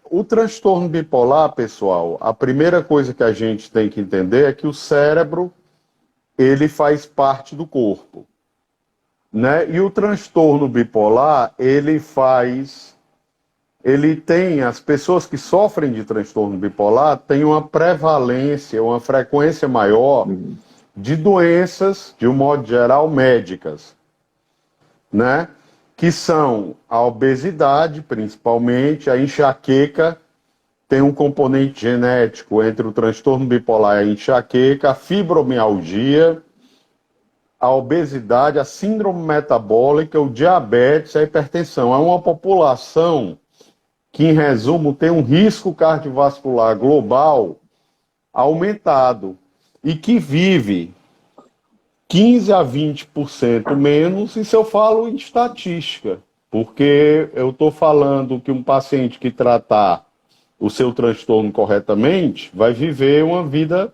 O transtorno bipolar, pessoal, a primeira coisa que a gente tem que entender é que o cérebro, ele faz parte do corpo, né? E o transtorno bipolar, as pessoas que sofrem de transtorno bipolar têm uma prevalência, uma frequência maior de doenças, de um modo geral, médicas, né? Que são a obesidade, principalmente, a enxaqueca, tem um componente genético entre o transtorno bipolar e a enxaqueca, a fibromialgia, a obesidade, a síndrome metabólica, o diabetes, a hipertensão. É uma população que, em resumo, tem um risco cardiovascular global aumentado e que vive 15 a 20% menos, isso eu falo em estatística, porque eu estou falando que um paciente que tratar o seu transtorno corretamente vai viver uma vida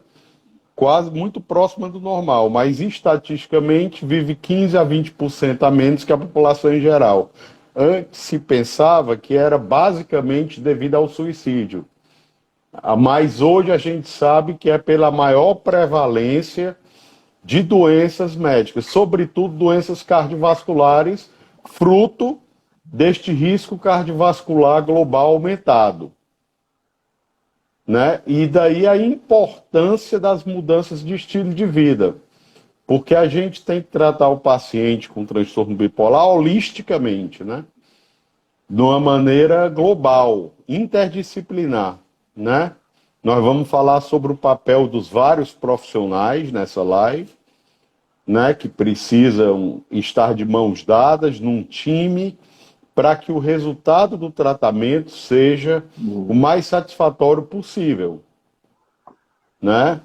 quase muito próxima do normal, mas estatisticamente vive 15 a 20% a menos que a população em geral. Antes se pensava que era basicamente devido ao suicídio, mas hoje a gente sabe que é pela maior prevalência de doenças médicas, sobretudo doenças cardiovasculares, fruto deste risco cardiovascular global aumentado, né? E daí a importância das mudanças de estilo de vida, porque a gente tem que tratar o paciente com transtorno bipolar holisticamente, né? De uma maneira global, interdisciplinar, né? Nós vamos falar sobre o papel dos vários profissionais nessa live, né, que precisam estar de mãos dadas num time para que o resultado do tratamento seja o mais satisfatório possível, né?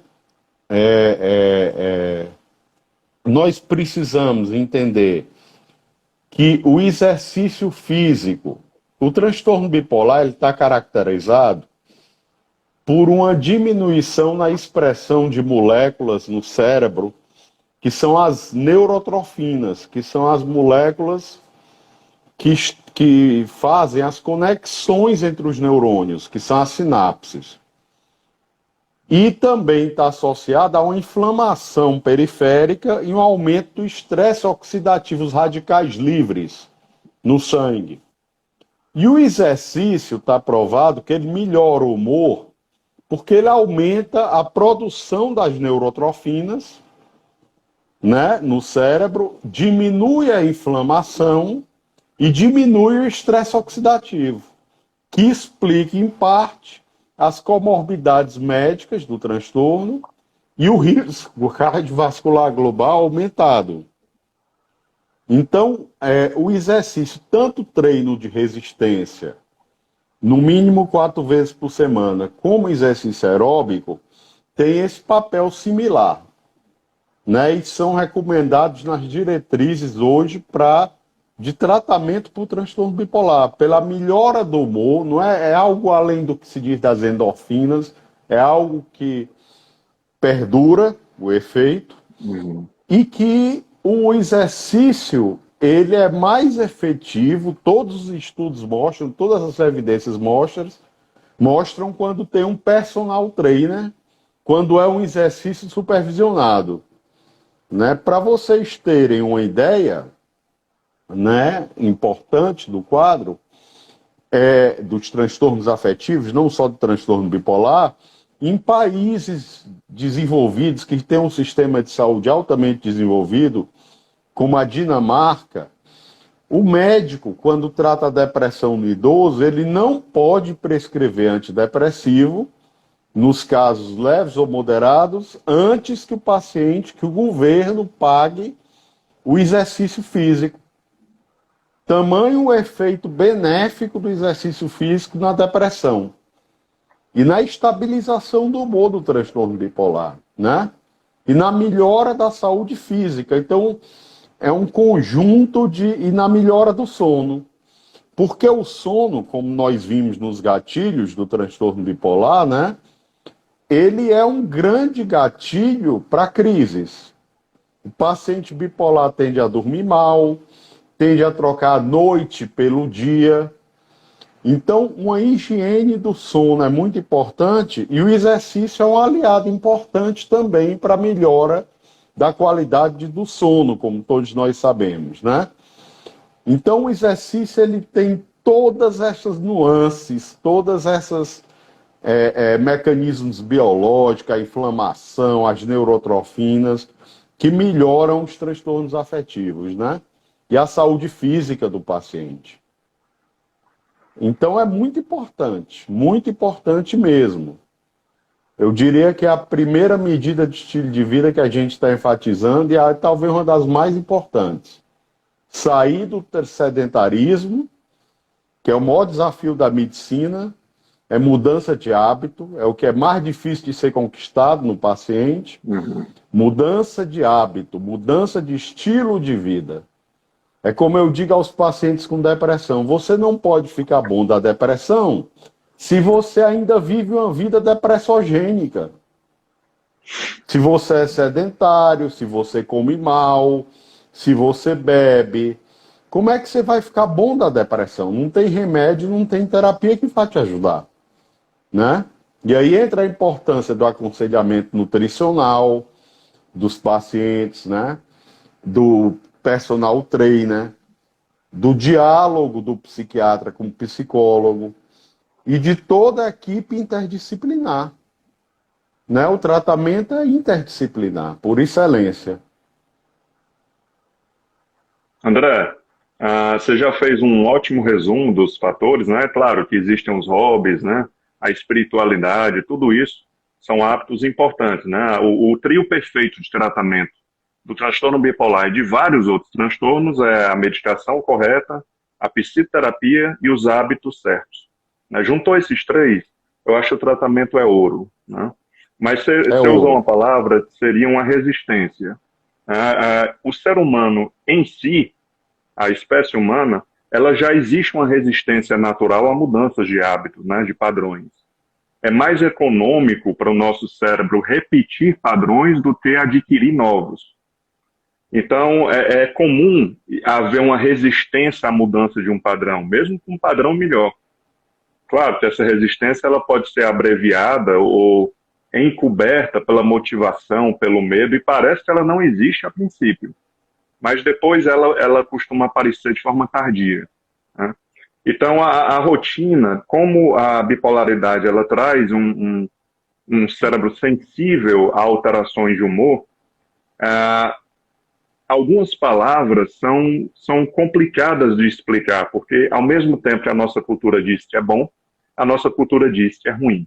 Nós precisamos entender que o exercício físico, o transtorno bipolar, ele está caracterizado por uma diminuição na expressão de moléculas no cérebro, que são as neurotrofinas, que são as moléculas que fazem as conexões entre os neurônios, que são as sinapses. E também está associada a uma inflamação periférica e um aumento do estresse oxidativo, os radicais livres no sangue. E o exercício está provado que ele melhora o humor, porque ele aumenta a produção das neurotrofinas, né, no cérebro, diminui a inflamação e diminui o estresse oxidativo, que explica, em parte, as comorbidades médicas do transtorno e o risco cardiovascular global aumentado. Então, o exercício, tanto treino de resistência, no mínimo 4 vezes por semana, como exercício aeróbico, tem esse papel similar, né? E são recomendados nas diretrizes hoje de tratamento para o transtorno bipolar, pela melhora do humor, não é algo além do que se diz das endorfinas, é algo que perdura o efeito e que o exercício ele é mais efetivo, todos os estudos mostram, todas as evidências mostram quando tem um personal trainer, quando é um exercício supervisionado, né? Para vocês terem uma ideia, né, importante do quadro, dos transtornos afetivos, não só do transtorno bipolar, em países desenvolvidos, que têm um sistema de saúde altamente desenvolvido, como a Dinamarca, o médico, quando trata a depressão no idoso, ele não pode prescrever antidepressivo, nos casos leves ou moderados, antes que o governo pague o exercício físico. Tamanho o efeito benéfico do exercício físico na depressão e na estabilização do humor do transtorno bipolar, né? E na melhora da saúde física. Então, é um conjunto e na melhora do sono. Porque o sono, como nós vimos nos gatilhos do transtorno bipolar, né? Ele é um grande gatilho para crises. O paciente bipolar tende a dormir mal, tende a trocar a noite pelo dia, Então, uma higiene do sono é muito importante e o exercício é um aliado importante também para a melhora da qualidade do sono, como todos nós sabemos, né? Então, o exercício ele tem todas essas nuances, todas essas mecanismos biológicos, a inflamação, as neurotrofinas, que melhoram os transtornos afetivos, né? E a saúde física do paciente. Então é muito importante mesmo. Eu diria que é a primeira medida de estilo de vida que a gente está enfatizando e talvez uma das mais importantes. Sair do sedentarismo, que é o maior desafio da medicina, é mudança de hábito, é o que é mais difícil de ser conquistado no paciente. Mudança de hábito, mudança de estilo de vida. É como eu digo aos pacientes com depressão, você não pode ficar bom da depressão se você ainda vive uma vida depressogênica. Se você é sedentário, se você come mal, se você bebe, como é que você vai ficar bom da depressão? Não tem remédio, não tem terapia que vai te ajudar, né? E aí entra a importância do aconselhamento nutricional dos pacientes, né? Do personal trainer, do diálogo do psiquiatra com o psicólogo e de toda a equipe interdisciplinar. Né? O tratamento é interdisciplinar, por excelência. André, você já fez um ótimo resumo dos fatores, né? Claro que existem os hobbies, né? A espiritualidade, tudo isso são hábitos importantes, né? O trio perfeito de tratamento do transtorno bipolar e de vários outros transtornos é a medicação correta, a psicoterapia e os hábitos certos. Né? Juntou esses três, eu acho que o tratamento é ouro, né? Mas É você usou uma ouro. palavra, seria uma resistência. O ser humano em si, a espécie humana, ela já existe uma resistência natural a mudanças de hábitos, né, de padrões. É mais econômico para o nosso cérebro repetir padrões do que adquirir novos. Então, é comum haver uma resistência à mudança de um padrão, mesmo com um padrão melhor. Claro que essa resistência ela pode ser abreviada ou encoberta pela motivação, pelo medo, e parece que ela não existe a princípio. Mas depois ela costuma aparecer de forma tardia. Né? Então, a rotina, como a bipolaridade ela traz um cérebro sensível a alterações de humor, algumas palavras são complicadas de explicar, porque ao mesmo tempo que a nossa cultura diz que é bom, a nossa cultura diz que é ruim.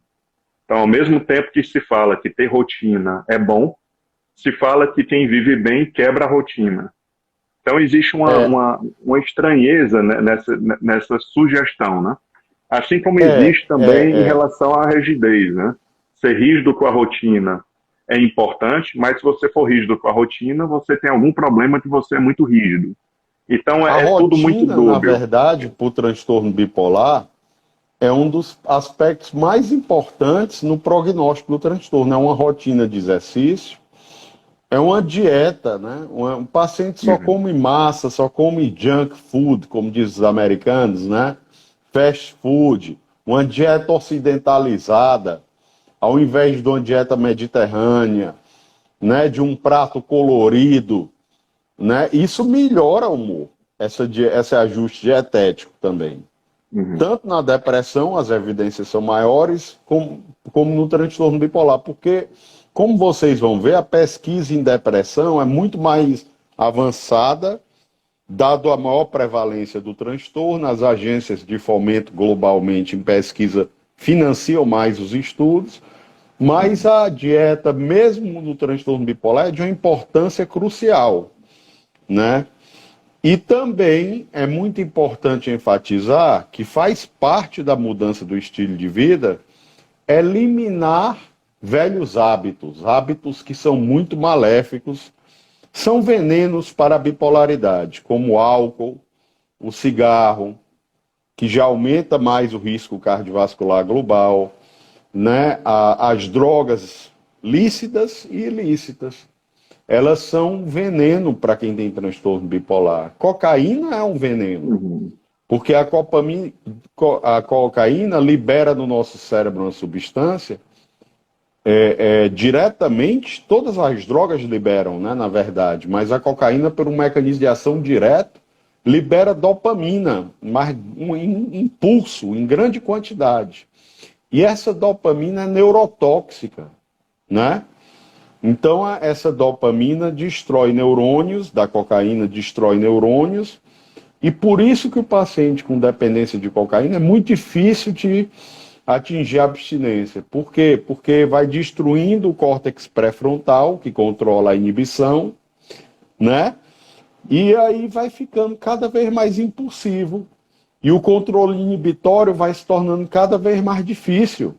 Então, ao mesmo tempo que se fala que ter rotina é bom, se fala que quem vive bem quebra a rotina. Então, existe É, uma estranheza nessa sugestão, né? Assim como é, existe também em é, é. relação à rigidez, né? Ser rígido com a rotina é importante, mas se você for rígido com a rotina, você tem algum problema que você é muito rígido. Então, A é tudo muito rotina, na dúbio. verdade, para o transtorno bipolar, é um dos aspectos mais importantes no prognóstico do transtorno. É uma rotina de exercício, é uma dieta, né? Um paciente só Uhum. come massa, só come junk food, como dizem os americanos, né? Fast food, uma dieta ocidentalizada, ao invés de uma dieta mediterrânea, né? De um prato colorido, né? Isso melhora o humor, esse ajuste dietético também. Uhum. Tanto na depressão, as evidências são maiores, como no transtorno bipolar, porque, como vocês vão ver, a pesquisa em depressão é muito mais avançada, dado a maior prevalência do transtorno, as agências de fomento globalmente em pesquisa financiam mais os estudos, mas a dieta, mesmo no transtorno bipolar, é de uma importância crucial, né? E também é muito importante enfatizar que faz parte da mudança do estilo de vida eliminar velhos hábitos, hábitos que são muito maléficos, são venenos para a bipolaridade, como o álcool, o cigarro, que já aumenta mais o risco cardiovascular global, né? As drogas lícitas e ilícitas, elas são veneno para quem tem transtorno bipolar. Cocaína é um veneno. Uhum. Porque a cocaína libera no nosso cérebro uma substância, diretamente, todas as drogas liberam, né, na verdade, mas a cocaína, por um mecanismo de ação direto, libera dopamina, mas um impulso em grande quantidade. E essa dopamina é neurotóxica, né? Então, essa dopamina destrói neurônios, da cocaína destrói neurônios, e por isso que o paciente com dependência de cocaína é muito difícil de atingir a abstinência. Por quê? Porque vai destruindo o córtex pré-frontal, que controla a inibição, né? E aí vai ficando cada vez mais impulsivo. E o controle inibitório vai se tornando cada vez mais difícil.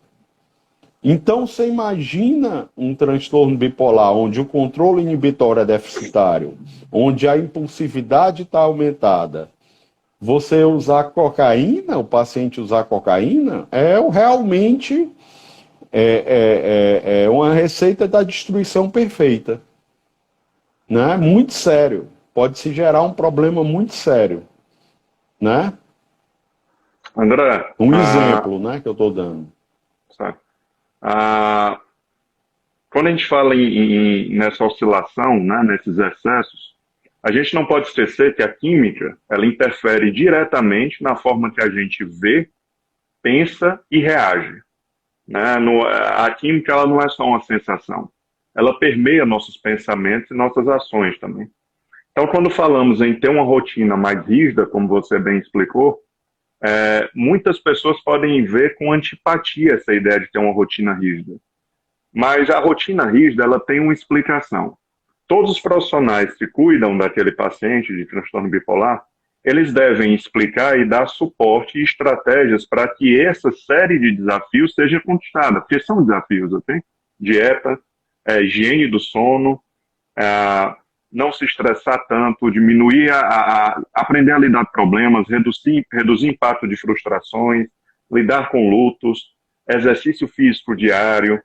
Então, você imagina um transtorno bipolar onde o controle inibitório é deficitário, onde a impulsividade está aumentada. Você usar cocaína, o paciente usar cocaína, realmente uma receita da destruição perfeita. Né? Muito sério. Pode se gerar um problema muito sério. Né? André, Um exemplo, né, que eu estou dando. Certo. Quando a gente fala nessa oscilação, né, nesses excessos, a gente não pode esquecer que a química, ela interfere diretamente na forma que a gente vê, pensa e reage. Né? A química, ela não é só uma sensação. Ela permeia nossos pensamentos e nossas ações também. Então, quando falamos em ter uma rotina mais rígida, como você bem explicou, muitas pessoas podem ver com antipatia essa ideia de ter uma rotina rígida. Mas a rotina rígida, ela tem uma explicação. Todos os profissionais que cuidam daquele paciente de transtorno bipolar, eles devem explicar e dar suporte e estratégias para que essa série de desafios seja conquistada, porque são desafios, ok? Dieta, higiene do sono, não se estressar tanto, diminuir, aprender a lidar com problemas, reduzir impacto de frustrações, lidar com lutos, exercício físico diário.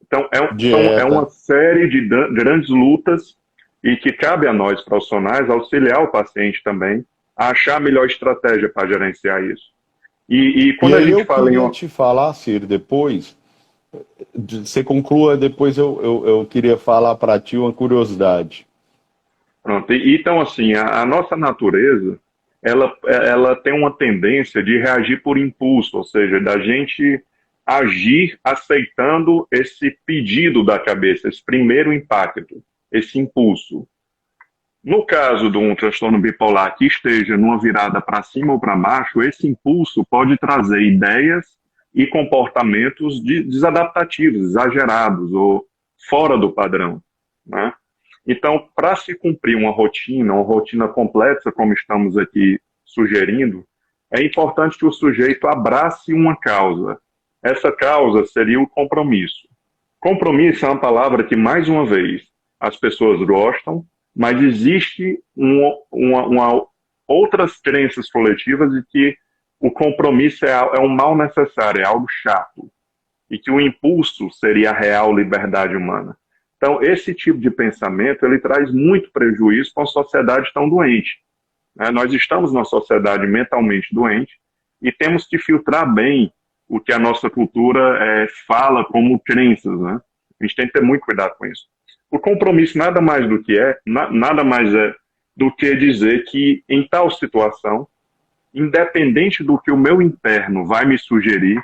Então, é uma série de grandes lutas e que cabe a nós, profissionais, auxiliar o paciente também a achar a melhor estratégia para gerenciar isso. E quando a gente fala em... Eu queria te falar, Ciro, depois, você conclua, depois eu queria falar para ti uma curiosidade. Pronto. Então, assim, a nossa natureza, ela tem uma tendência de reagir por impulso, ou seja, da gente agir aceitando esse pedido da cabeça, esse primeiro impacto, esse impulso. No caso de um transtorno bipolar que esteja numa virada para cima ou para baixo, esse impulso pode trazer ideias e comportamentos desadaptativos, exagerados ou fora do padrão, né? Então, para se cumprir uma rotina complexa, como estamos aqui sugerindo, é importante que o sujeito abrace uma causa. Essa causa seria o compromisso. Compromisso é uma palavra que, mais uma vez, as pessoas gostam, mas existe outras crenças coletivas de que o compromisso é um mal necessário, é algo chato, e que o impulso seria a real liberdade humana. Então, esse tipo de pensamento, ele traz muito prejuízo para uma sociedade tão doente. Nós estamos numa sociedade mentalmente doente e temos que filtrar bem o que a nossa cultura fala como crenças, né? A gente tem que ter muito cuidado com isso. O compromisso nada mais do que nada mais é do que dizer que em tal situação, independente do que o meu interno vai me sugerir,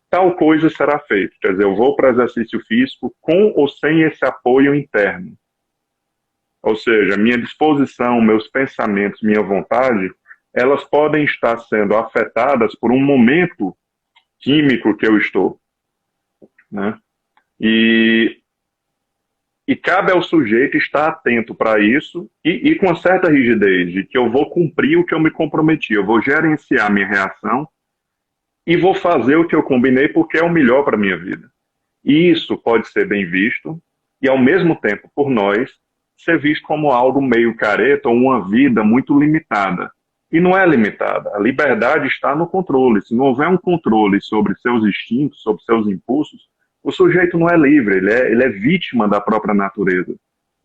tal coisa será feita. Quer dizer, eu vou para exercício físico com ou sem esse apoio interno. Ou seja, minha disposição, meus pensamentos, minha vontade, elas podem estar sendo afetadas por um momento químico que eu estou. Né? E cabe ao sujeito estar atento para isso e com certa rigidez, de que eu vou cumprir o que eu me comprometi, eu vou gerenciar minha reação e vou fazer o que eu combinei porque é o melhor para a minha vida. E isso pode ser bem visto e, ao mesmo tempo, por nós, ser visto como algo meio careta ou uma vida muito limitada. E não é limitada. A liberdade está no controle. Se não houver um controle sobre seus instintos, sobre seus impulsos, o sujeito não é livre, ele é vítima da própria natureza.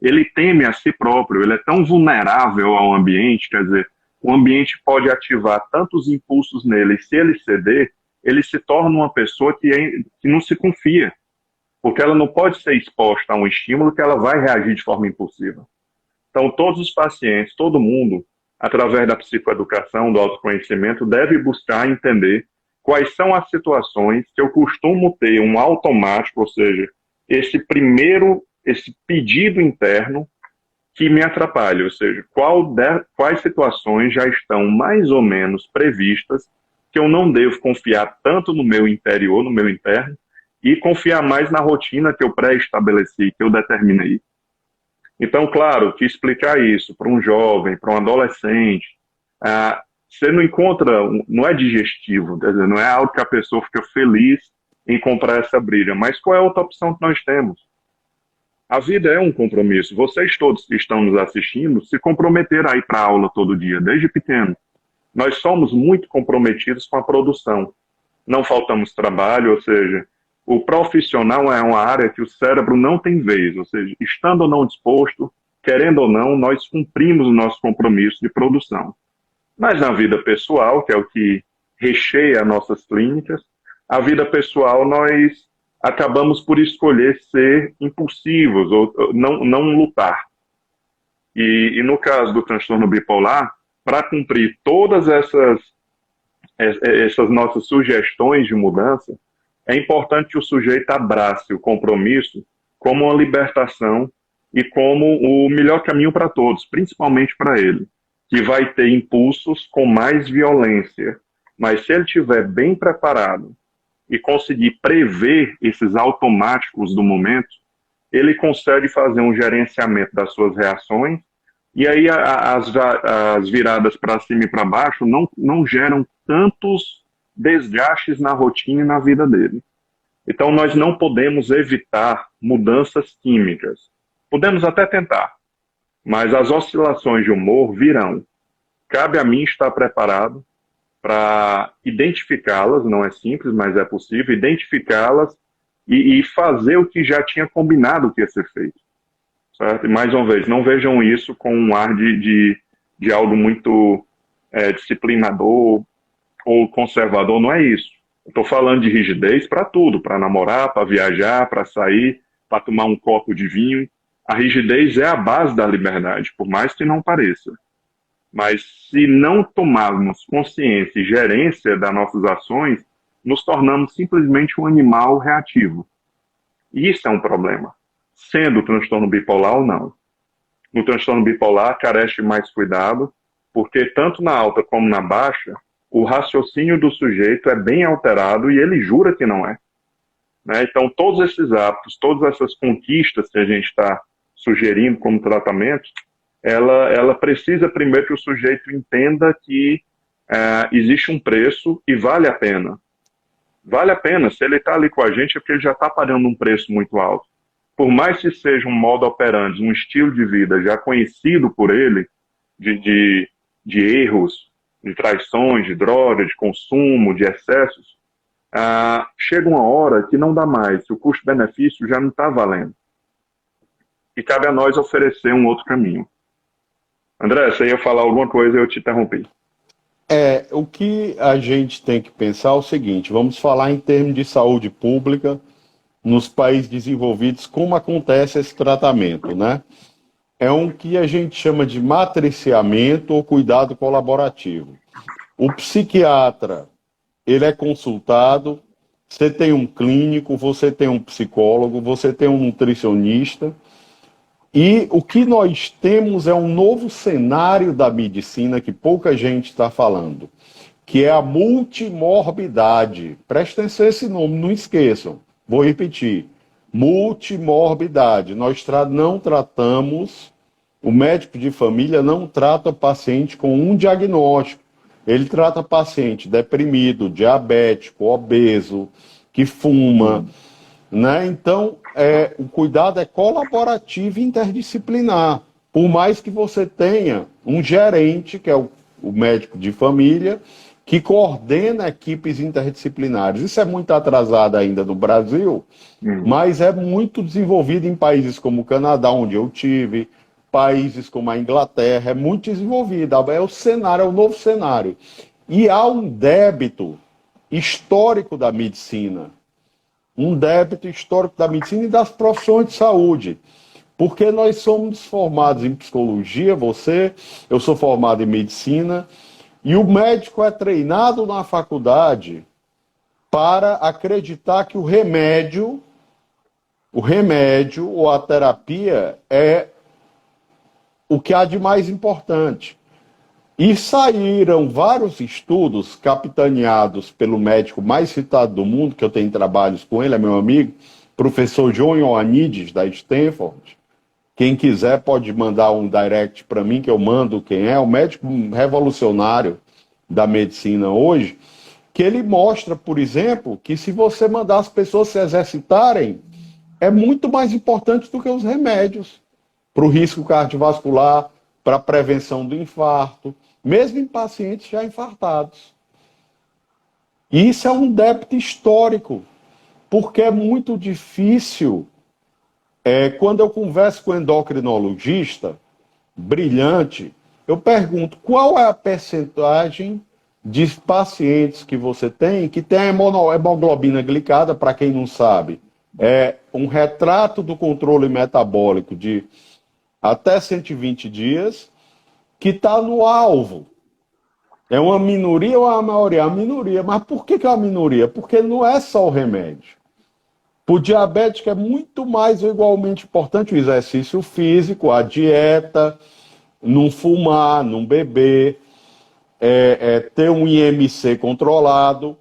Ele teme a si próprio, ele é tão vulnerável ao ambiente, quer dizer, o ambiente pode ativar tantos impulsos nele, e se ele ceder, ele se torna uma pessoa que não se confia, porque ela não pode ser exposta a um estímulo que ela vai reagir de forma impulsiva. Então, todos os pacientes, todo mundo, através da psicoeducação, do autoconhecimento, deve buscar entender quais são as situações que eu costumo ter um automático, ou seja, esse pedido interno que me atrapalha, ou seja, quais situações já estão mais ou menos previstas que eu não devo confiar tanto no meu interior, no meu interno, e confiar mais na rotina que eu pré-estabeleci, que eu determinei. Então, claro, que explicar isso para um jovem, para um adolescente, você não encontra, não é digestivo, quer dizer, não é algo que a pessoa fica feliz em comprar essa briga, mas qual é a outra opção que nós temos? A vida é um compromisso. Vocês todos que estão nos assistindo se comprometeram a ir para a aula todo dia, desde pequeno. Nós somos muito comprometidos com a produção. Não faltamos trabalho, ou seja, o profissional é uma área que o cérebro não tem vez, ou seja, estando ou não disposto, querendo ou não, nós cumprimos o nosso compromisso de produção. Mas na vida pessoal, que é o que recheia nossas clínicas, a vida pessoal nós acabamos por escolher ser impulsivos ou não lutar. E no caso do transtorno bipolar, para cumprir todas essas nossas sugestões de mudança, é importante que o sujeito abrace o compromisso como uma libertação e como o melhor caminho para todos, principalmente para ele, que vai ter impulsos com mais violência. Mas se ele estiver bem preparado e conseguir prever esses automáticos do momento, ele consegue fazer um gerenciamento das suas reações, e aí as viradas para cima e para baixo não geram tantos desgastes na rotina e na vida dele. Então nós não podemos evitar mudanças químicas. Podemos até tentar, mas as oscilações de humor virão. Cabe a mim estar preparado para identificá-las, não é simples, mas é possível, identificá-las e fazer o que já tinha combinado que ia ser feito. Certo? E mais uma vez, não vejam isso com um ar de algo muito disciplinador ou conservador, não é isso. Eu estou falando de rigidez para tudo, para namorar, para viajar, para sair, para tomar um copo de vinho. A rigidez é a base da liberdade, por mais que não pareça. Mas se não tomarmos consciência e gerência das nossas ações, nos tornamos simplesmente um animal reativo. E isso é um problema, sendo o transtorno bipolar ou não. No transtorno bipolar, carece de mais cuidado, porque tanto na alta como na baixa, o raciocínio do sujeito é bem alterado e ele jura que não é. Né? Então, todos esses hábitos, todas essas conquistas que a gente está sugerindo como tratamento, ela precisa primeiro que o sujeito entenda que existe um preço e vale a pena. Vale a pena. Se ele está ali com a gente é porque ele já está pagando um preço muito alto. Por mais que seja um modo operandi, um estilo de vida já conhecido por ele, de erros, de traições, de drogas, de consumo, de excessos, chega uma hora que não dá mais. O custo-benefício já não está valendo. E cabe a nós oferecer um outro caminho. André, você ia falar alguma coisa e eu te interrompi. O que a gente tem que pensar é o seguinte, vamos falar em termos de saúde pública nos países desenvolvidos, como acontece esse tratamento, né? É um que a gente chama de matriciamento ou cuidado colaborativo. O psiquiatra, ele é consultado, você tem um clínico, você tem um psicólogo, você tem um nutricionista, e o que nós temos é um novo cenário da medicina que pouca gente está falando, que é a multimorbidade. Prestem atenção esse nome, não esqueçam. Vou repetir. Multimorbidade. Nós não tratamos, o médico de família não trata o paciente com um diagnóstico. Ele trata paciente deprimido, diabético, obeso, que fuma, né? Então, o cuidado é colaborativo e interdisciplinar. Por mais que você tenha um gerente, que é o médico de família, que coordena equipes interdisciplinares. Isso é muito atrasado ainda no Brasil, mas é muito desenvolvido em países como o Canadá, onde eu tive, países como a Inglaterra, é muito desenvolvida, é o cenário, é o novo cenário. E há um débito histórico da medicina, um débito histórico da medicina e das profissões de saúde, porque nós somos formados em psicologia, eu sou formado em medicina, e o médico é treinado na faculdade para acreditar que o remédio ou a terapia é o que há de mais importante. E saíram vários estudos capitaneados pelo médico mais citado do mundo, que eu tenho trabalhos com ele, é meu amigo, professor John Ioannidis, da Stanford. Quem quiser pode mandar um direct para mim, que eu mando quem é, o médico revolucionário da medicina hoje, que ele mostra, por exemplo, que se você mandar as pessoas se exercitarem, é muito mais importante do que os remédios para o risco cardiovascular, para a prevenção do infarto, mesmo em pacientes já infartados. E isso é um débito histórico, porque é muito difícil. Quando eu converso com um endocrinologista brilhante, eu pergunto qual é a percentagem de pacientes que você tem que tem a hemoglobina glicada, para quem não sabe, é um retrato do controle metabólico de até 120 dias, que está no alvo. É uma minoria ou uma maioria? É uma minoria. Mas por que é uma minoria? Porque não é só o remédio. Para o diabético é muito mais ou igualmente importante o exercício físico, a dieta, não fumar, não beber, ter um IMC controlado.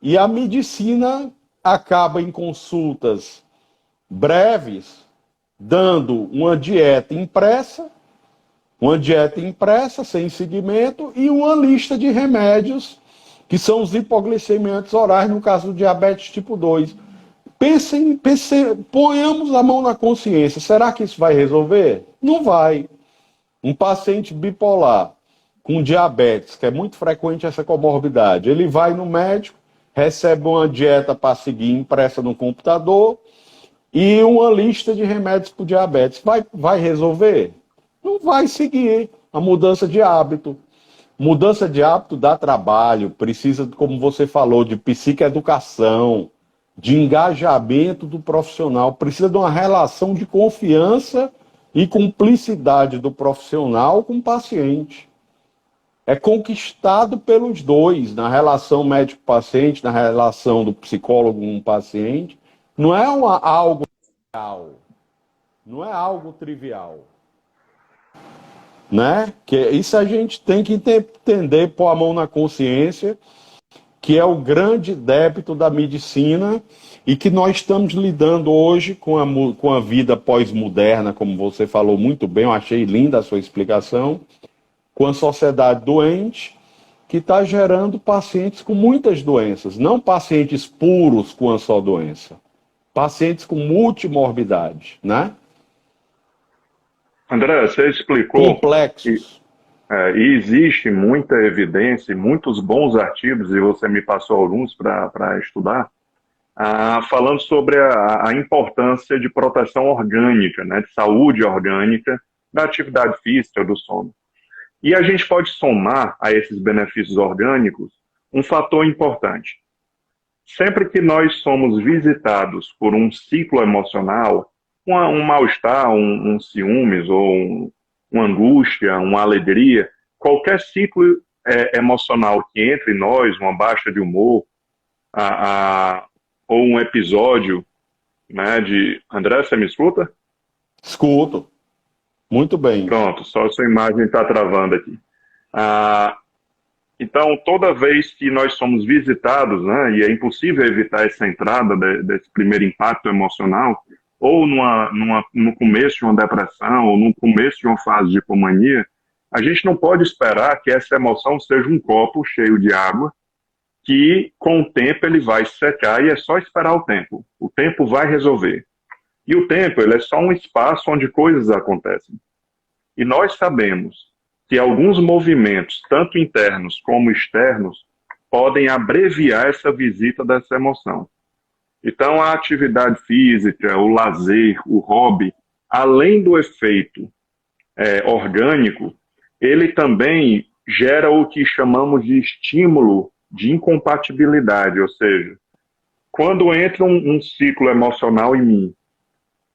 E a medicina acaba em consultas breves, dando uma dieta impressa, sem seguimento, e uma lista de remédios, que são os hipoglicemiantes orais, no caso do diabetes tipo 2. Ponhamos a mão na consciência. Será que isso vai resolver? Não vai. Um paciente bipolar com diabetes, que é muito frequente essa comorbidade, ele vai no médico, recebe uma dieta para seguir impressa no computador e uma lista de remédios para o diabetes. Vai resolver? Não vai seguir a mudança de hábito. Mudança de hábito dá trabalho, precisa, como você falou, de psicoeducação, de engajamento do profissional, precisa de uma relação de confiança e cumplicidade do profissional com o paciente. É conquistado pelos dois, na relação médico-paciente, na relação do psicólogo com o paciente. Não é algo trivial. Não é algo trivial. Né? Que isso a gente tem que entender, pôr a mão na consciência, que é o grande débito da medicina e que nós estamos lidando hoje com a vida pós-moderna, como você falou muito bem, eu achei linda a sua explicação, com a sociedade doente, que está gerando pacientes com muitas doenças, não pacientes puros com uma só doença, pacientes com multimorbidade, né? André, você explicou complexos. E existe muita evidência, muitos bons artigos, e você me passou alguns para estudar, falando sobre a importância de proteção orgânica, né, de saúde orgânica, da atividade física, do sono. E a gente pode somar a esses benefícios orgânicos um fator importante. Sempre que nós somos visitados por um ciclo emocional, um mal-estar, um ciúmes, ou uma angústia, uma alegria, qualquer ciclo emocional que entre em nós, uma baixa de humor, ou um episódio, né, de... André, você me escuta? Escuto. Muito bem. Pronto, só a sua imagem está travando aqui. Então, toda vez que nós somos visitados, né, e é impossível evitar essa entrada desse primeiro impacto emocional, ou no começo de uma depressão, ou no começo de uma fase de hipomania, a gente não pode esperar que essa emoção seja um copo cheio de água, que com o tempo ele vai secar e é só esperar o tempo. O tempo vai resolver. E o tempo, ele é só um espaço onde coisas acontecem. E nós sabemos que alguns movimentos, tanto internos como externos, podem abreviar essa visita dessa emoção. Então, a atividade física, o lazer, o hobby, além do efeito orgânico, ele também gera o que chamamos de estímulo de incompatibilidade, ou seja, quando entra um ciclo emocional em mim,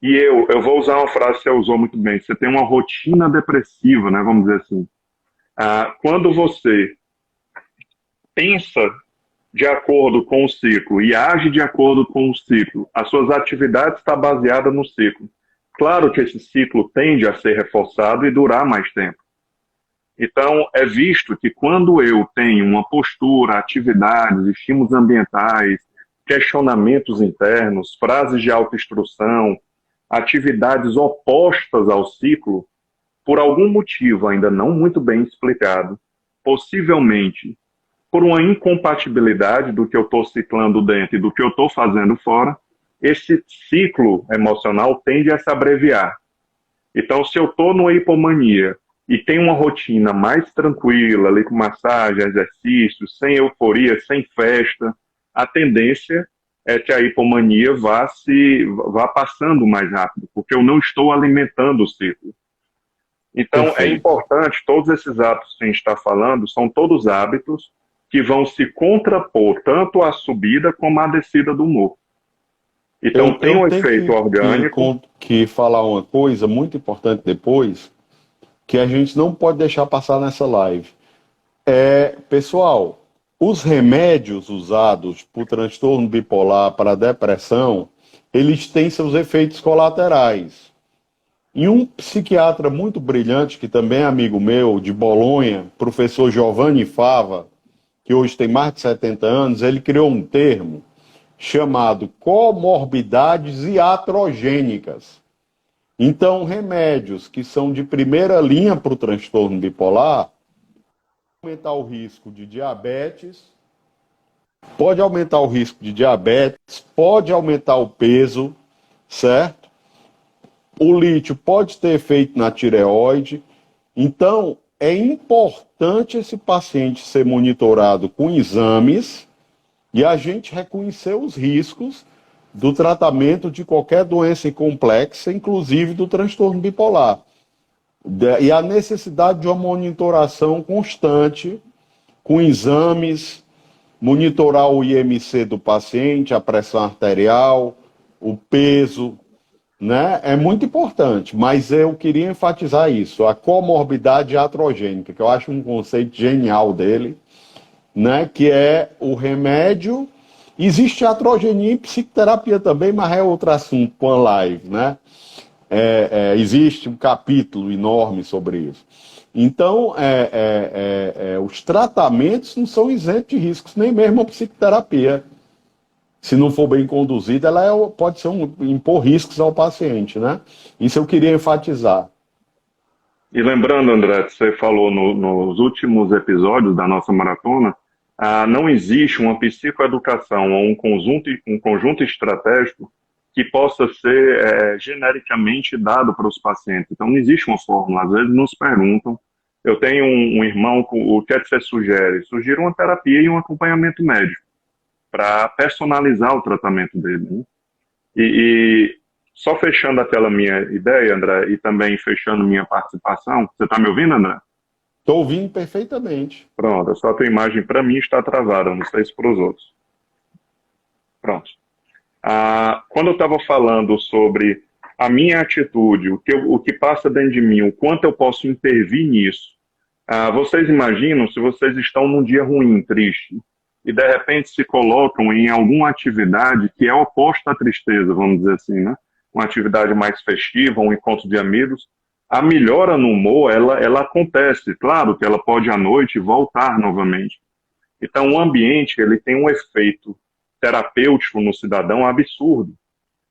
e eu vou usar uma frase que você usou muito bem, você tem uma rotina depressiva, né, vamos dizer assim. Quando você pensa de acordo com o ciclo e age de acordo com o ciclo, as suas atividades estão baseadas no ciclo. Claro que esse ciclo tende a ser reforçado e durar mais tempo. Então, é visto que quando eu tenho uma postura, atividades, estímulos ambientais, questionamentos internos, frases de autoinstrução, atividades opostas ao ciclo, por algum motivo ainda não muito bem explicado, possivelmente por uma incompatibilidade do que eu estou ciclando dentro e do que eu estou fazendo fora, esse ciclo emocional tende a se abreviar. Então, se eu estou numa hipomania e tenho uma rotina mais tranquila, ali com massagem, exercício, sem euforia, sem festa, a tendência é que a hipomania vá passando mais rápido, porque eu não estou alimentando o ciclo. Então, é Perfeito. importante, todos esses hábitos que a gente está falando, são todos hábitos que vão se contrapor tanto à subida como à descida do morro. Então, tem um tenho efeito orgânico. que falar uma coisa muito importante depois, que a gente não pode deixar passar nessa live. Pessoal, os remédios usados para o transtorno bipolar, para a depressão, eles têm seus efeitos colaterais. E um psiquiatra muito brilhante, que também é amigo meu, de Bolonha, professor Giovanni Fava, que hoje tem mais de 70 anos, ele criou um termo chamado comorbidades iatrogênicas. Então, remédios que são de primeira linha para o transtorno bipolar, aumentar o risco de diabetes, pode aumentar o risco de diabetes, pode aumentar o peso, certo? O lítio pode ter efeito na tireoide. Então, é importante esse paciente ser monitorado com exames e a gente reconhecer os riscos do tratamento de qualquer doença complexa, inclusive do transtorno bipolar. E a necessidade de uma monitoração constante, com exames, monitorar o IMC do paciente, a pressão arterial, o peso, né? É muito importante, mas eu queria enfatizar isso, a comorbidade iatrogênica, que eu acho um conceito genial dele, né? Que é o remédio. Existe iatrogenia em psicoterapia também, mas é outro assunto com a live, né? Existe um capítulo enorme sobre isso. Então, os tratamentos não são isentos de riscos, nem mesmo a psicoterapia. Se não for bem conduzida, ela pode impor riscos ao paciente, né? Isso eu queria enfatizar. E lembrando, André, que você falou nos últimos episódios da nossa maratona, não existe uma psicoeducação ou um conjunto estratégico que possa ser genericamente dado para os pacientes. Então, não existe uma fórmula. Às vezes nos perguntam, eu tenho um irmão, o que é que você sugere? Sugiro uma terapia e um acompanhamento médico para personalizar o tratamento dele, né? E só fechando aquela minha ideia, André, e também fechando minha participação, você está me ouvindo, André? Estou ouvindo perfeitamente. Pronto, só a tua imagem para mim está travada, não sei se para os outros. Pronto. Quando eu estava falando sobre a minha atitude, o que passa dentro de mim, o quanto eu posso intervir nisso, vocês imaginam se vocês estão num dia ruim, triste, e de repente se colocam em alguma atividade que é oposta à tristeza, vamos dizer assim, né? Uma atividade mais festiva, um encontro de amigos, a melhora no humor, ela acontece. Claro que ela pode à noite voltar novamente. Então, o ambiente, ele tem um efeito terapêutico no cidadão absurdo.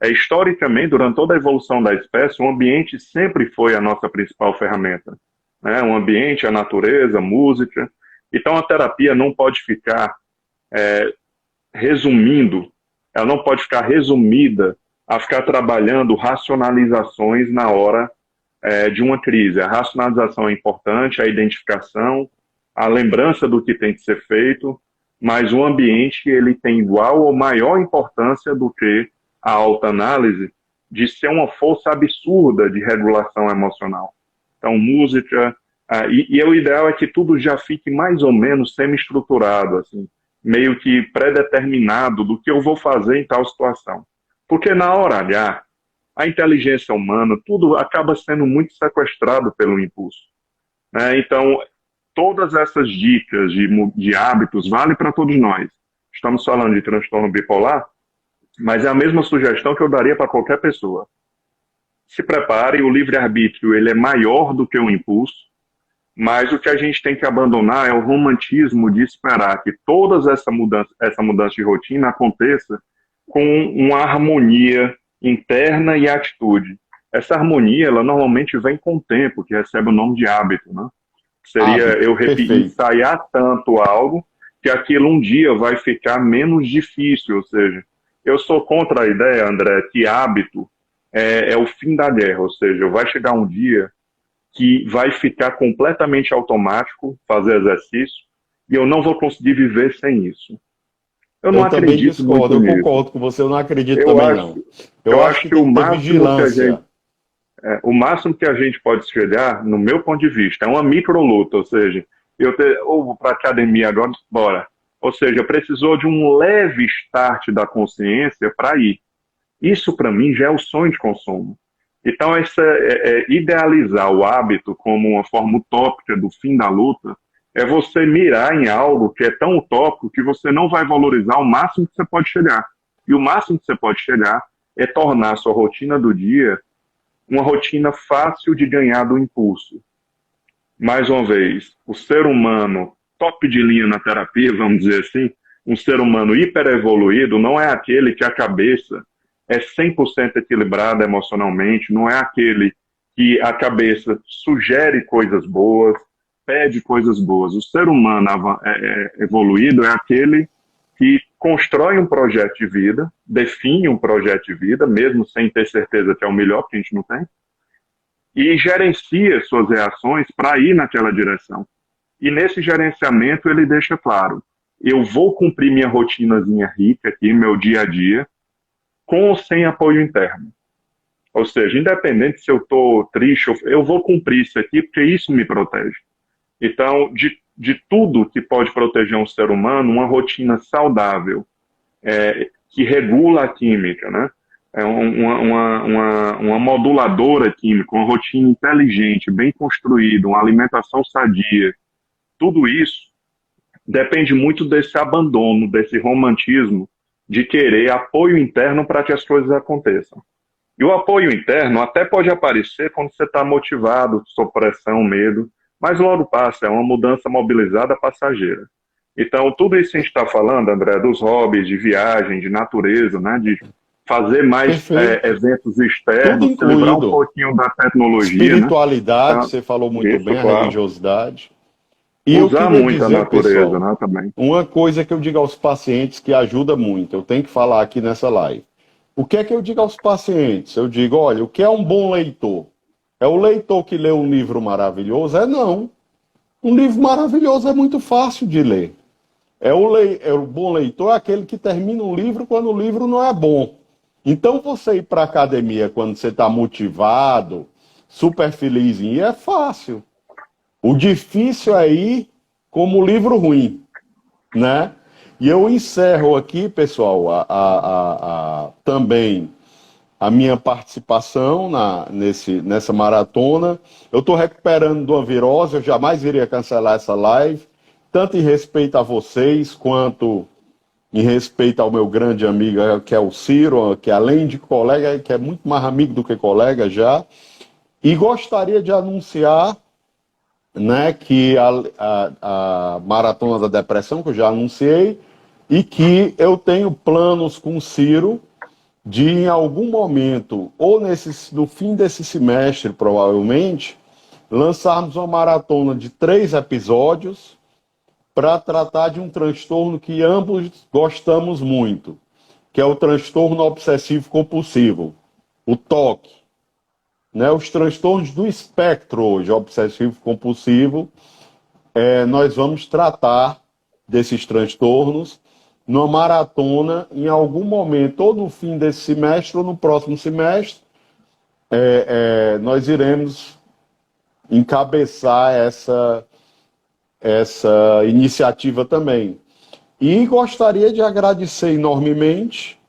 Historicamente, durante toda a evolução da espécie, o ambiente sempre foi a nossa principal ferramenta, né? O ambiente, a natureza, a música. Então, a terapia não pode ficar resumindo, ela não pode ficar resumida a ficar trabalhando racionalizações na hora de uma crise. A racionalização é importante, a identificação, a lembrança do que tem que ser feito, mas o ambiente ele tem igual ou maior importância do que a autoanálise de ser uma força absurda de regulação emocional. alimentação, música, e o ideal é que tudo já fique mais ou menos semi-estruturado, assim, meio que pré-determinado do que eu vou fazer em tal situação. Porque na hora H, a inteligência humana, tudo acaba sendo muito sequestrado pelo impulso, né? Então, todas essas dicas de hábitos valem para todos nós. Estamos falando de transtorno bipolar, mas é a mesma sugestão que eu daria para qualquer pessoa. Se prepare, o livre-arbítrio ele é maior do que o impulso, mas o que a gente tem que abandonar é o romantismo de esperar que toda essa mudança de rotina aconteça com uma harmonia interna e atitude. Essa harmonia, ela normalmente vem com o tempo, que recebe o nome de hábito, né? Seria Hábito, eu repetir, perfeito. ensaiar tanto algo que aquilo um dia vai ficar menos difícil. Ou seja, eu sou contra a ideia, André, que hábito é o fim da guerra. Ou seja, vai chegar um dia que vai ficar completamente automático fazer exercício e eu não vou conseguir viver sem isso. Eu não Eu também acredito discordo, muito eu nisso. concordo com você, eu não acredito Eu também acho, não. Eu eu acho acho que que tem que ter vigilância. o máximo que a gente pode chegar, no meu ponto de vista, é uma microluta, ou seja, ou vou para a academia agora, bora. Ou seja, precisou de um leve start da consciência para ir. Isso, para mim, já é o sonho de consumo. Então, idealizar o hábito como uma forma utópica do fim da luta é você mirar em algo que é tão utópico que você não vai valorizar o máximo que você pode chegar. E o máximo que você pode chegar é tornar a sua rotina do dia uma rotina fácil de ganhar do impulso. Mais uma vez, o ser humano top de linha na terapia, vamos dizer assim, um ser humano hiperevoluído não é aquele que a cabeça é 100% equilibrada emocionalmente, não é aquele que a cabeça sugere coisas boas, pede coisas boas. O ser humano evoluído é aquele que constrói um projeto de vida, define um projeto de vida, mesmo sem ter certeza que é o melhor, que a gente não tem, e gerencia suas reações para ir naquela direção. E nesse gerenciamento ele deixa claro, eu vou cumprir minha rotinazinha rica aqui, meu dia a dia, com ou sem apoio interno. Ou seja, independente se eu estou triste, eu vou cumprir isso aqui porque isso me protege. Então, de tudo que pode proteger um ser humano, uma rotina saudável, que regula a química, né? É uma moduladora química, uma rotina inteligente, bem construída, uma alimentação sadia, tudo isso depende muito desse abandono, desse romantismo de querer apoio interno para que as coisas aconteçam. E o apoio interno até pode aparecer quando você está motivado, sob pressão, medo, mas logo passa, é uma mudança mobilizada passageira. Então, tudo isso que a gente está falando, André, dos hobbies, de viagem, de natureza, né, de fazer mais Perfeito. eventos Tudo externos, se livrar um incluído. pouquinho da tecnologia, né? Espiritualidade, Ah, você falou muito isso, bem, a claro. religiosidade. E eu Usar queria muito a dizer, natureza, pessoal, né, também. uma coisa que eu digo aos pacientes que ajuda muito, eu tenho que falar aqui nessa live. O que é que eu digo aos pacientes? Eu digo, olha, o que é um bom leitor? É o leitor que lê um livro maravilhoso? Não. Um livro maravilhoso é muito fácil de ler. O bom leitor é aquele que termina um livro quando o livro não é bom. Então, você ir para a academia quando você está motivado, super feliz em ir, é fácil. O difícil é ir como livro ruim, né? E eu encerro aqui, pessoal, também a minha participação nessa maratona. Eu estou recuperando de uma virose, eu jamais iria cancelar essa live, tanto em respeito a vocês, quanto em respeito ao meu grande amigo, que é o Ciro, que além de colega, que é muito mais amigo do que colega já. E gostaria de anunciar, né, que a Maratona da Depressão, que eu já anunciei, e que eu tenho planos com o Ciro de, em algum momento, ou no fim desse semestre, provavelmente, lançarmos uma maratona de 3 episódios para tratar de um transtorno que ambos gostamos muito, que é o transtorno obsessivo compulsivo, o TOC, né? Os transtornos do espectro hoje, obsessivo compulsivo, nós vamos tratar desses transtornos numa maratona em algum momento, ou no fim desse semestre ou no próximo semestre, nós iremos encabeçar essa iniciativa também. E gostaria de agradecer enormemente.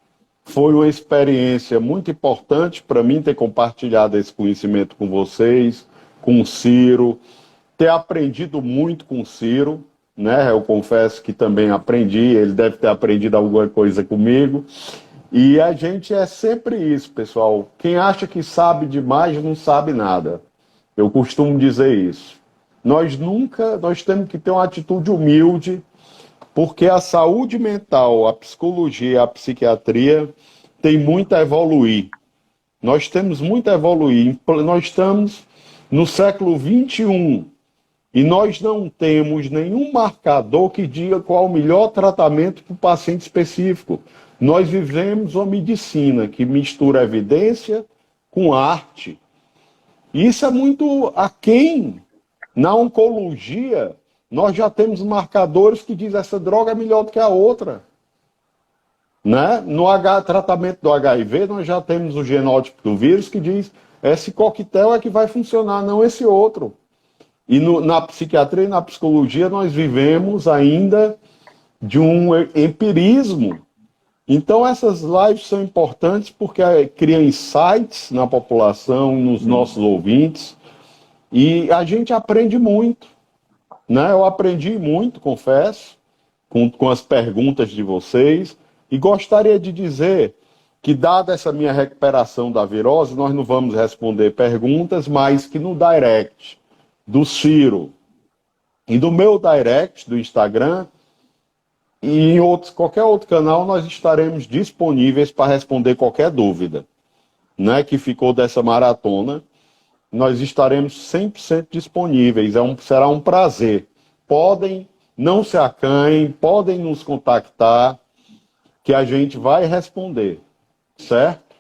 Foi uma experiência muito importante para mim ter compartilhado esse conhecimento com vocês, com o Ciro, ter aprendido muito com o Ciro, né? Eu confesso que também aprendi, ele deve ter aprendido alguma coisa comigo. E a gente é sempre isso, pessoal. Quem acha que sabe demais não sabe nada. Eu costumo dizer isso. Nós temos que ter uma atitude humilde, porque a saúde mental, a psicologia, a psiquiatria tem muito a evoluir. Nós temos muito a evoluir. Nós estamos no século XXI e nós não temos nenhum marcador que diga qual o melhor tratamento para o paciente específico. Nós vivemos uma medicina que mistura evidência com arte. E isso é muito aquém. Na oncologia, nós já temos marcadores que dizem que essa droga é melhor do que a outra. Né? No tratamento do HIV, nós já temos o genótipo do vírus que diz esse coquetel é que vai funcionar, não esse outro. E na psiquiatria e na psicologia nós vivemos ainda de um empirismo. Então essas lives são importantes porque criam insights na população, nos nossos ouvintes, e a gente aprende muito. Né? Eu aprendi muito, confesso, com as perguntas de vocês, e gostaria de dizer que, dada essa minha recuperação da virose, nós não vamos responder perguntas, mas que no direct do Ciro e do meu direct do Instagram e em qualquer outro canal, nós estaremos disponíveis para responder qualquer dúvida, né, que ficou dessa maratona. Nós estaremos 100% disponíveis, será um prazer. Podem, não se acanhem, podem nos contactar, que a gente vai responder, certo?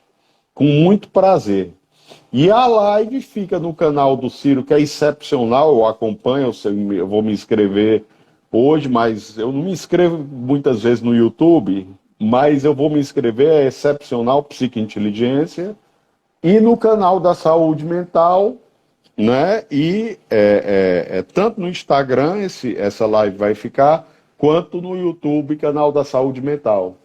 Com muito prazer. E a live fica no canal do Ciro, que é excepcional, eu acompanho, eu vou me inscrever hoje, mas eu não me inscrevo muitas vezes no YouTube, mas eu vou me inscrever, é excepcional, Psicointeligência, e no canal da Saúde Mental, né? E tanto no Instagram essa live vai ficar, quanto no YouTube, canal da Saúde Mental.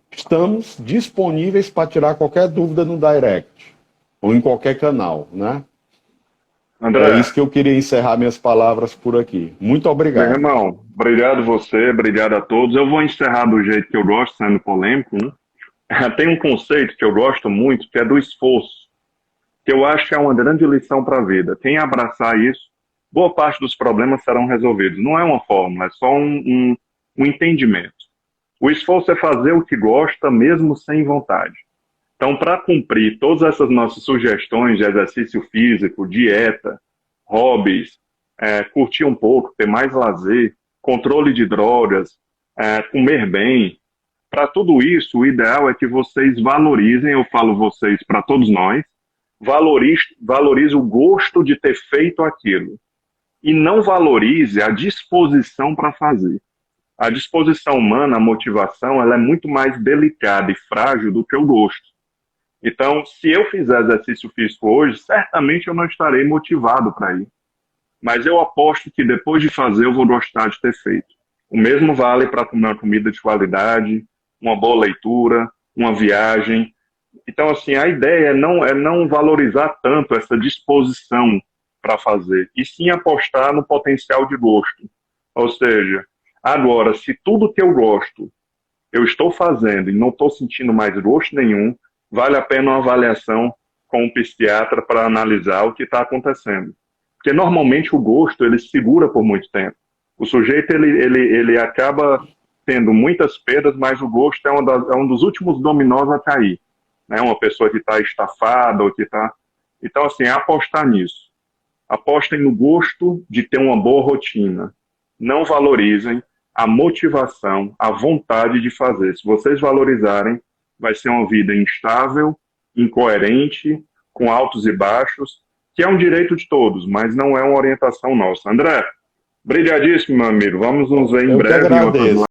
Estamos disponíveis para tirar qualquer dúvida no direct ou em qualquer canal, né? André, É isso que eu queria encerrar minhas palavras por aqui. Muito meu obrigado. irmão, obrigado você, obrigado a todos. Eu vou encerrar do jeito que eu gosto, sendo polêmico, né? Tem um conceito que eu gosto muito, que é do esforço, que eu acho que é uma grande lição para a vida. Quem abraçar isso, boa parte dos problemas serão resolvidos. Não é uma fórmula, é só um entendimento. O esforço é fazer o que gosta, mesmo sem vontade. Então, para cumprir todas essas nossas sugestões de exercício físico, dieta, hobbies, curtir um pouco, ter mais lazer, controle de drogas, comer bem, para tudo isso, o ideal é que vocês valorizem, eu falo vocês para todos nós, valorize o gosto de ter feito aquilo. E não valorize a disposição para fazer. A disposição humana, a motivação, ela é muito mais delicada e frágil do que o gosto. Então, se eu fizer exercício físico hoje, certamente eu não estarei motivado para ir. Mas eu aposto que depois de fazer, eu vou gostar de ter feito. O mesmo vale para comer uma comida de qualidade, uma boa leitura, uma viagem. Então, assim, a ideia é não valorizar tanto essa disposição para fazer, e sim apostar no potencial de gosto. Ou seja, agora, se tudo que eu gosto eu estou fazendo e não estou sentindo mais gosto nenhum, vale a pena uma avaliação com um psiquiatra para analisar o que está acontecendo. Porque normalmente o gosto ele segura por muito tempo. O sujeito ele acaba tendo muitas perdas, mas o gosto é um dos últimos dominós a cair. Né? Uma pessoa que está estafada ou que está... Então, assim, é apostar nisso. Apostem no gosto de ter uma boa rotina. Não valorizem a motivação, a vontade de fazer. Se vocês valorizarem, vai ser uma vida instável, incoerente, com altos e baixos, que é um direito de todos, mas não é uma orientação nossa. André, brigadíssimo, meu amigo. Vamos nos ver em breve em outras lives.